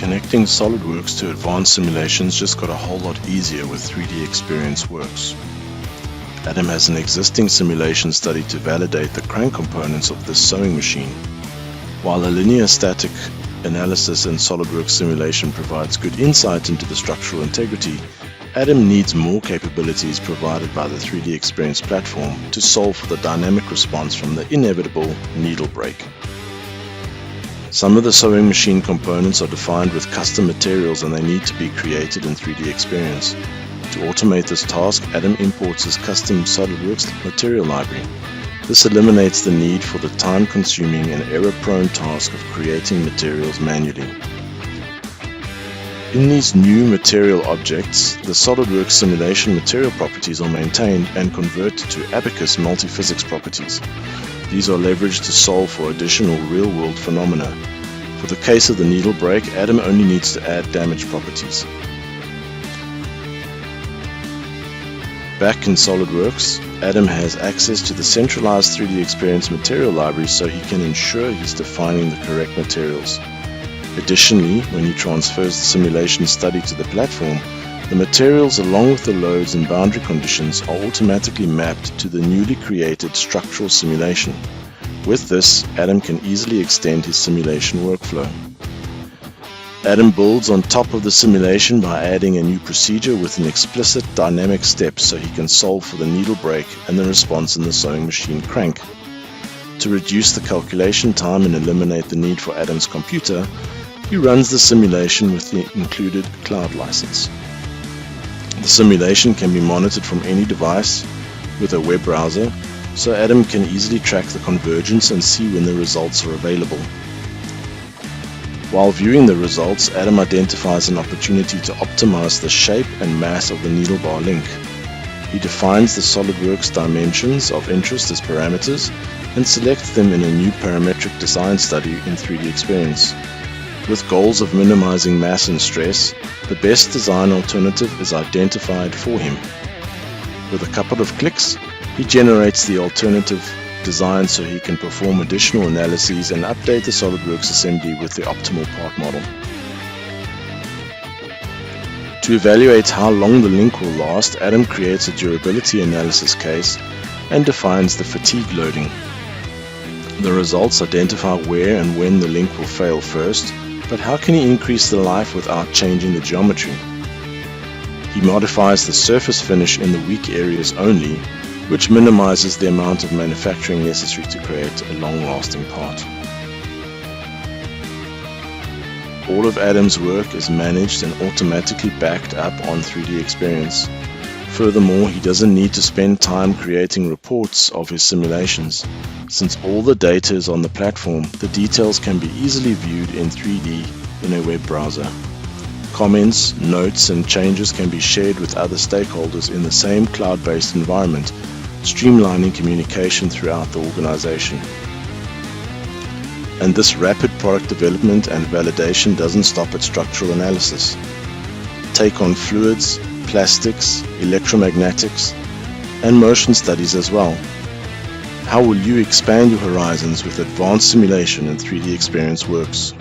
Connecting SOLIDWORKS to advanced simulations just got a whole lot easier with 3D Experience Works. Adam has an existing simulation study to validate the crank components of this sewing machine. While a linear static analysis in SOLIDWORKS simulation provides good insight into the structural integrity, Adam needs more capabilities provided by the 3D Experience platform to solve for the dynamic response from the inevitable needle break. Some of the sewing machine components are defined with custom materials and they need to be created in 3D Experience. To automate this task, Adam imports his custom SOLIDWORKS material library. This eliminates the need for the time-consuming and error-prone task of creating materials manually. In these new material objects, the SOLIDWORKS simulation material properties are maintained and converted to Abacus multiphysics properties. These are leveraged to solve for additional real-world phenomena. For the case of the needle break, Adam only needs to add damage properties. Back in SOLIDWORKS, Adam has access to the centralized 3D Experience material library so he can ensure he's defining the correct materials. Additionally, when he transfers the simulation study to the platform, the materials along with the loads and boundary conditions are automatically mapped to the newly created structural simulation. With this, Adam can easily extend his simulation workflow. Adam builds on top of the simulation by adding a new procedure with an explicit dynamic step so he can solve for the needle break and the response in the sewing machine crank. To reduce the calculation time and eliminate the need for Adam's computer, he runs the simulation with the included cloud license. The simulation can be monitored from any device with a web browser, so Adam can easily track the convergence and see when the results are available. While viewing the results, Adam identifies an opportunity to optimize the shape and mass of the needle bar link. He defines the SOLIDWORKS dimensions of interest as parameters and selects them in a new parametric design study in 3D Experience. With goals of minimizing mass and stress, the best design alternative is identified for him. With a couple of clicks, he generates the alternative design so he can perform additional analyses and update the SOLIDWORKS assembly with the optimal part model. To evaluate how long the link will last, Adam creates a durability analysis case and defines the fatigue loading. The results identify where and when the link will fail first, but how can he increase the life without changing the geometry? He modifies the surface finish in the weak areas only, which minimizes the amount of manufacturing necessary to create a long-lasting part. All of Adam's work is managed and automatically backed up on 3D Experience. Furthermore, he doesn't need to spend time creating reports of his simulations. Since all the data is on the platform, the details can be easily viewed in 3D in a web browser. Comments, notes, and changes can be shared with other stakeholders in the same cloud-based environment, streamlining communication throughout the organization. And this rapid product development and validation doesn't stop at structural analysis. Take on fluids, plastics, electromagnetics, and motion studies as well. How will you expand your horizons with advanced simulation in 3D Experience Works?